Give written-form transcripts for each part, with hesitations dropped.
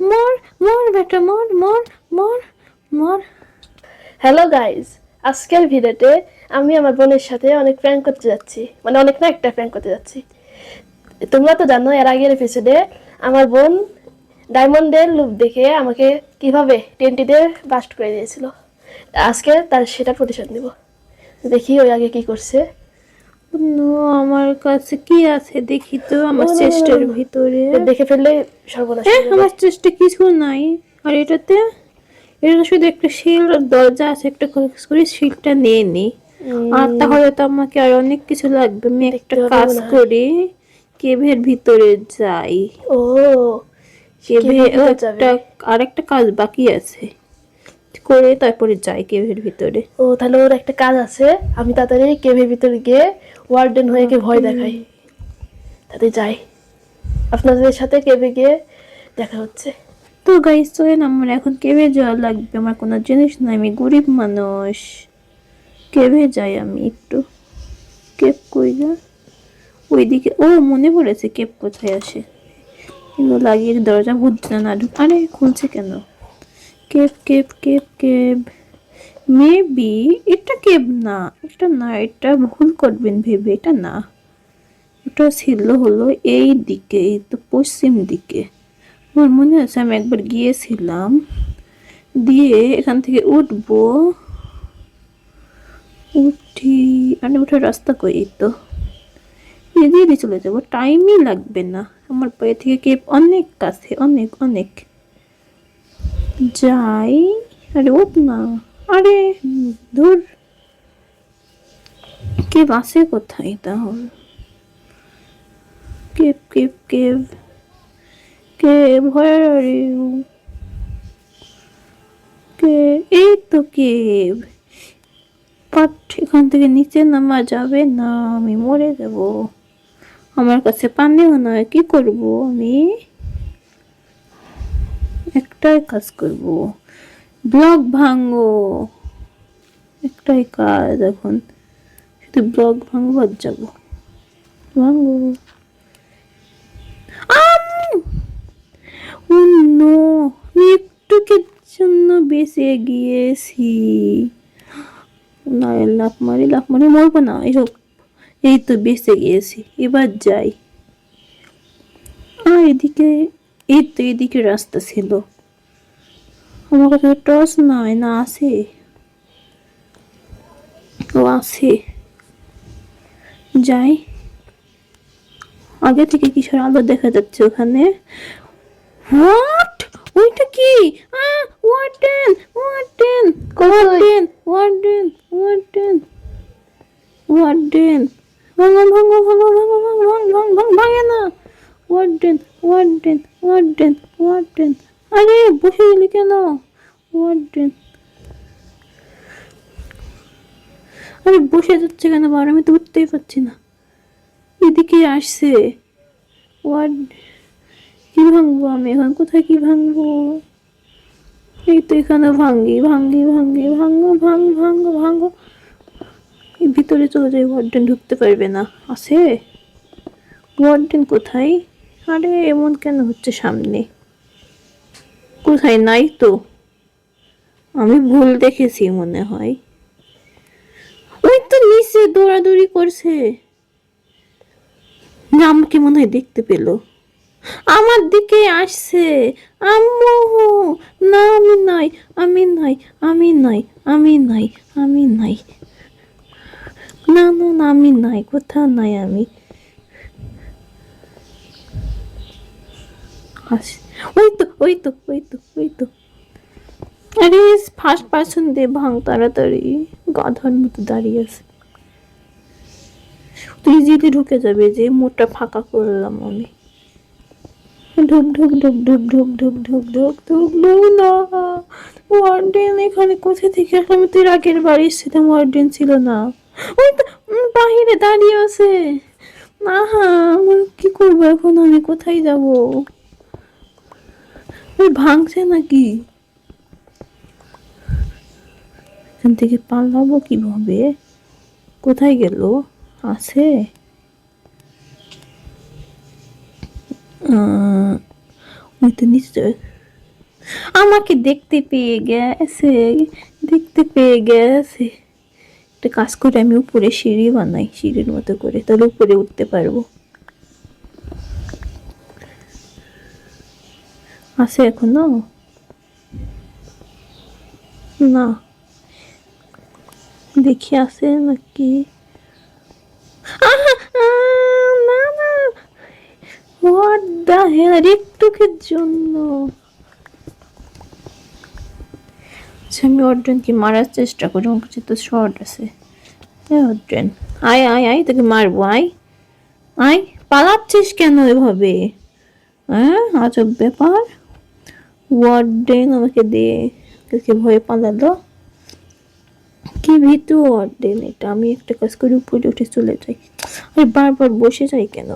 মর মর বেটা মর মর মর মর। হ্যালো গাইজ, আজকের ভিডিওতে আমি আমার বোনের সাথে অনেক প্র্যাঙ্ক করতে যাচ্ছি, মানে অনেক না একটা প্র্যাঙ্ক করতে যাচ্ছি। তোমরা তো জানো এর আগের এপিসোডে আমার বোন ডায়মন্ডের লুপ দেখে আমাকে কিভাবে টেন্টিতে বাস্ট করে দিয়েছিল। আজকে তার সেটা প্রতিশোধ নিব। দেখি ওই আগে কি করছে। নো, আমার কাছে কি আছে দেখি তো। আমার চেস্টের ভিতরে দেখে ফেললে সর্বনাশ হয়ে যাবে। আমার চেস্টে কিছু নাই। আর এটা শুধু একটা শিল আর দরজা আছে, একটা করে শিলটা নিয়ে নি। আর তাহলে তো আমাকে আর অনেক কিছু লাগবে। আমি একটা কাজ করি, কেভের ভিতরে যাই। ও কেভে একটা আরেকটা কাজ বাকি আছে, করে তারপরে যাই কেভের ভিতরে। ও তাহলে ওর একটা কাজ আছে। আমি তাড়াতাড়ি কেভের ভিতরে গিয়ে ওয়ার্ডেন হয়ে ভয় দেখাই, তাতে যাই। আপনাদের সাথে কেভে গিয়ে দেখা হচ্ছে। তো গাইস চলেন, আমার এখন কেভে যাওয়া লাগবে। আমার কোনো জিনিস নাই, আমি গরিব মানুষ। কেভে যাই আমি একটু। কেপ কই যা ওইদিকে। ও মনে পড়েছে কেপ কোথায় আসে। এগুলো লাগিয়ে দরজা বুঝছে না। আরে খুলছে কেন? Cap cap cap cap. Maybe এটা কেপ না, এটা না, এটা ভুল করবেন ভেবে। এটা না, এটা ছিল হলো এই দিকে, এই তো পশ্চিম দিকে। আমার মনে আছে আমি একবার গিয়েছিলাম, দিয়ে এখান থেকে উঠবো। উঠি, মানে উঠার রাস্তা কই? এই তো এদিকে চলে যাবো, টাইমই লাগবে না। আমার পায়ে থেকে কেপ অনেক কাছে, অনেক অনেক। যাই। আরে ওঠ না। আরে ধুর, কেপ আছে কোথায় তাহলে? Cap cap cap cap, where are you? এই তো কেপ। বাট এখান থেকে নিচে নামা যাবে না, আমি মরে যাব। আমার কাছে পানিও নয়, কি করব আমি? একটাই কাজ করব, ব্লক ভাঙবো। একটাই কাজ এখন, শুধু ব্লক ভাঙবো আর যাবো। ভাঙবো। নো, আমি একটুকের জন্য বেঁচে গিয়েছি। না, লাফ মারি মরবো না। এসব, এই তো বেঁচে গিয়েছি। এবার যাই। আর এদিকে, এই তো এদিকে রাস্তা ছিল। আমার কাছে টর্চ নয় না, আছে? ও আছে। যাই। আগে থেকে কিসের আলো দেখা যাচ্ছে ওখানে? হোয়াট? ওইটা কি? Warden warden warden warden warden warden. ভাঙো ভাঙো ভাঙো ভাঙো ভাঙো ভাঙ ভাঙ ভাঙে না। Warden warden warden warden. আরে বসে গেলি কেন? ওয়ার্ডেন, আরে বসে যাচ্ছে কেন বার? আমি তো উঠতেই পারছি না। এদিকে আসছে ওয়ার্ড। কি ভাঙবো আমি এখন? কোথায় কি ভাঙবো? এই তো এখানে ভাঙ্গি ভাঙ্গি ভাঙ্গি ভাঙ্গো ভাঙ ভাঙ্গো ভাঙ্গো। ভিতরে চলে যাই, ওয়ার্ডেন ঢুকতে পারবে না। আছে ওয়ার্ডেন কোথায়? আরে এমন কেন হচ্ছে সামনে? কোথায়? নাই তো, আমি ভুল দেখেছি মনে হয়। ওই তো নিচে দৌড়াদৌড়ি করছে। না, আমাকে মনে হয় দেখতে পেলো, আমার দিকে আসছে। আম্মু, না আমি নাই, আমি নাই, আমি নাই, আমি নাই, আমি নাই। না না না, আমি নাই, কোথাও নাই আমি। ওই তো ওই তো ওই তো ওই তো। আরে ফার্স্ট পার্সন দে, ভাঙ তাড়াতাড়ি। গাধার মতো দাঁড়িয়ে আছে। তুই ইজিলি ঢুকে যাবে, যে মোটা ফাঁকা করলাম আমি। ঢুক ঢুক ঢুক ঢুক ঢুক ঢুক ঢুক ঢুক ঢুক ঢুক না। ওয়ার্ডেন এখানে কোথা থেকে আসলাম? আমি তো এর আগের বার এসেছিলাম, ওয়ার্ডেন ছিল না। ওই তো বাহিরে দাঁড়িয়ে আছে। না, আমার কি করবো এখন? আমি কোথায় যাব? ওই ভাঙছে নাকি? এখান থেকে পালাবো কিভাবে? কোথায় গেল? আছে? ওই তো নিশ্চয়। আমাকে দেখতে পেয়ে গেছে, দেখতে পেয়ে গেছে। একটা কাজ করে আমি উপরে সিঁড়ি বানাই, সিঁড়ির মতো করে, তাহলে উপরে উঠতে পারবো। আছে এখনো? না, দেখি আছে নাকি। আহা! না না, হোয়াট দ্য হেল, একটুকের জন্য। আচ্ছা, আমি অর্জুনকে মারার চেষ্টা করি, আমার কাছে তো শর্ট আছে। অর্জুন, আয় আয় আয়, তোকে মারবো, আয় আয়। পালাচ্ছিস কেন এভাবে? হ্যাঁ, আজব ব্যাপার। ওয়ার্ডেন আমাকে দিয়ে ভয়ে পালালো। কি ভীতু ওয়ার্ডেন এটা। আমি একটা কাজ করে উপরে উঠে চলে যাই। আর বারবার বসে যাই কেন?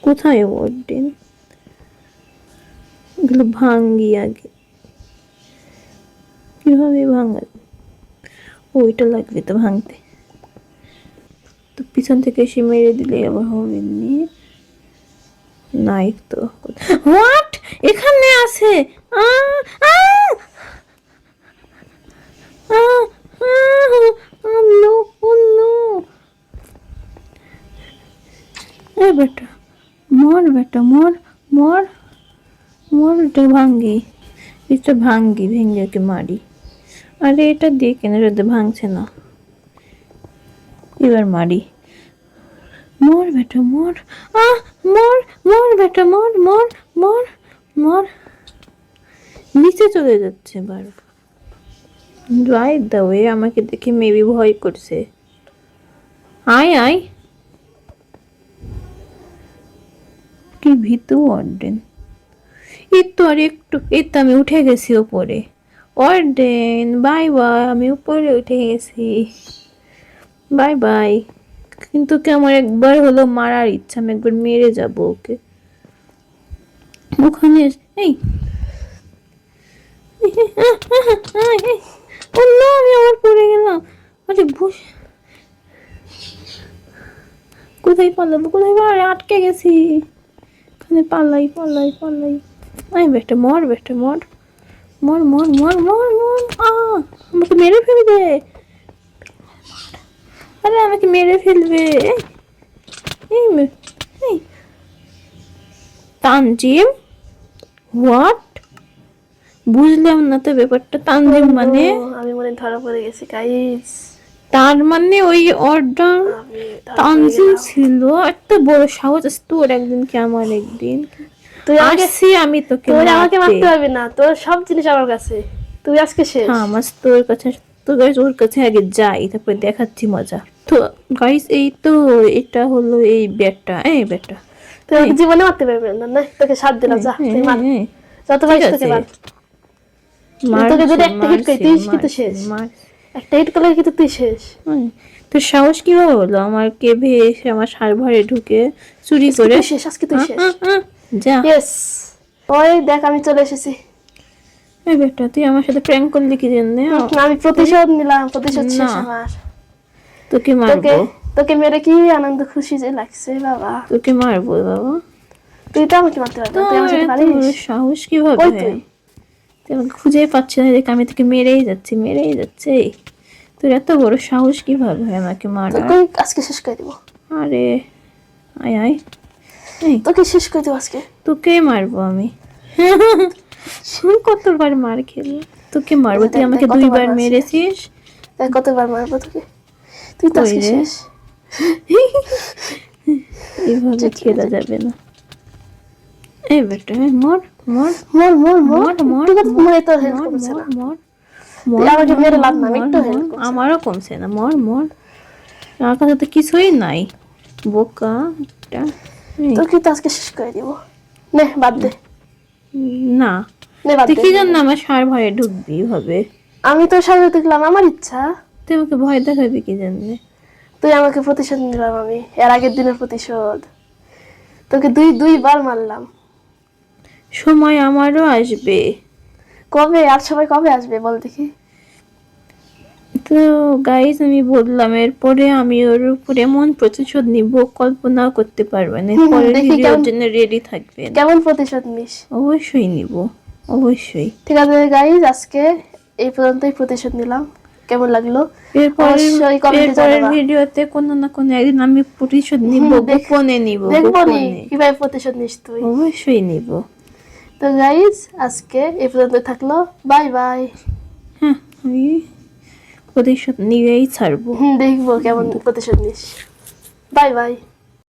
কোথায় ওয়ার্ডেন? এগুলো ভাঙ্গি আগে। কিভাবে ভাঙা? ওইটা লাগবে তো ভাঙতে। তো পিছন থেকে এসে মেরে দিলে আবার হবে নি। নাই তো। হোয়াট, এখানে আছে। No, no. এ বেটা, মর বেটা, মর মর মর। এটা ভাঙ্গি, এটা ভাঙ্গি, ভেঙে ওকে মারি। আরে এটা দিয়ে কেন, এটা ভাঙছে না। এবার মারি। মর বেটা মর। মর, মর বেটা মর, মর মর মর। নিচে চলে যাচ্ছে বারবার। রাইট দা ওয়ে, আমাকে দেখে মেবি ভয় করছে। আয় আয়। কি ভীতু অর্ডেন। এই তো আর একটু, এই তো আমি উঠে গেছি ওপরে। অর্ডেন বাই বাই, আমি উপরে উঠে গেছি। Bye bye. কিন্তু কি আমার একবার হলো মারার ইচ্ছা, আমি একবার মেরে যাব ওকে। ওখানে এই ও না, আমি আবার পড়ে গেলাম। আরে বসে কোথায় পালাবো, কোথায় পালাবো, আটকে গেছি এখানে। পালাই পালাই পালাই। আই বেটা মর, বেটা মর, মর মর মর মর মর। আমাকে মেরে ফেলবে। আরে আমাকে মেরে ফেলবে। এই এই তানজিম, হোয়াট? বুঝলাম না তো ব্যাপারটা। তানজিম মানে? আমি মনে হয় ধরা পড়ে গেছি গাইস। তার মানে ওই অর্ডার আমি ধরা পড়ে তানজিম গেলাম। ছিল। এত বড় সাহস আছে তোর, একদিন কি আমার একদিন। তুই আমাকে আসছি আমি তোকে তুই আমাকে মারতে। মারতে পারবি না, তোর সব জিনিস আমার কাছে। তুই আজকে শেষ। হ্যাঁ, আমার তোর কাছে, তোর কাছে, ওর কাছে আগে যাই, তারপর দেখাচ্ছি মজা। তো গাইস, এই তো এটা হলো এই ব্যাটটা, এই ব্যাটটা। তুই আমাকে জীবনে মারতে পারবি না, না তোকে সাথ দিলাম, যা তুই মার, যত পারিস তোকে মার। তোকে যদি একটা হিট করি তুই কিন্তু শেষ। একটা হিট করলে কিন্তু তুই শেষ। তোর সাহস কিভাবে হলো আমার কেভে এসে আমার সার্ভারে ঢুকে চুরি করে? তুই শেষ, আজকে তুই শেষ। যা। ইয়েস, ওই দেখ আমি চলে এসেছি। এই বেটা, তুই আমার সাথে প্র্যাঙ্ক করলি কি জন্য? আমি প্রতিশোধ নিলাম, প্রতিশোধ শেষ না, আমার। তোকে তোকে মারবো। তোকে মেরে কি আনন্দ খুশি যে লাগছে বাবা। তোকে মারবো বাবা। তুই তো আমাকে মারতে পারবি না, তুই আমার তোর সাথে এত পারিস? বড় সাহস কিভাবে ওই হয়? তুই তুই আমাকে খুঁজেই পাচ্ছি না, দেখ আমি তোকে মেরেই যাচ্ছি, মেরেই যাচ্ছে। তোর এত বড় সাহস কিভাবে হয় আমাকে মারার? তোকে আজকে শেষ করে দিব। আরে আয় আয়। এই তোকে শেষ করে দিব আজকে। তোকে মারবো আমি। কতবার মার খেলি, তোকে মারবো। তুই দেখ, আমাকে কতবার 2বার মারছি। মেরেছিস। দেখ কতবার মারবো তোকে। তুই তো কই আজকে রে? শেষ। এইভাবে খেলা যাবে না। এই বেটা, মর মর মর মর মর মর মর তুই কত মরে তোর হেল্প মর কমছে মর না। মর তুই আমাকে মেরে লাভ না, একটু হেল্প কমছে। আমারও কমছে না। মর মর, আমার কাছে তো কিছুই নাই, বোকা একটা। তোকে তো আজকে শেষ করে দিব। নে বাদ দে, না, নে বাদ তুই দে। কি জন্য আমার সার্ভারে ঢুকবি ভাবে? আমি তোর সাথে দেখলাম, আমার ইচ্ছা। তুই আমাকে ভয় দেখাবি কি জন্যে? তুই আমাকে প্রতিশোধ নিলাম, আমি এর আগের দিনের প্রতিশোধ। তোকে দুইবার মারলাম। সময় আমারও আসবে। কবে আর সবাই কবে আসবে বল দেখি? তো তো গাইস আমি বললাম এরপরে আমি ওর উপর এমন প্রতিশোধ নিব কল্পনা করতে পারবেন পরের দেখি ভিডিওর কেমন- জন্য রেডি থাকবেন। কেমন প্রতিশোধ নিস? অবশ্যই নিব, অবশ্যই। ঠিক আছে গাইজ, আজকে এই পর্যন্তই প্রতিশোধ নিলাম। কেমন লাগলো অবশ্যই কমেন্টে এরপরের জানাবা। ভিডিওতে কোনো না কোনো একদিন আমি প্রতিশোধ নিব, গোপনে নিব, দেখবো নি গোপনে। কিভাবে প্রতিশোধ নিস তুই। অবশ্যই নিব। তো গাইজ আজকে এই পর্যন্ত থাকলো, বাই বাই। হ্যাঁ, আমি প্রতিশোধ নিয়েই ছাড়বো। দেখবো কেমন প্রতিশোধ নিস। Bye bye.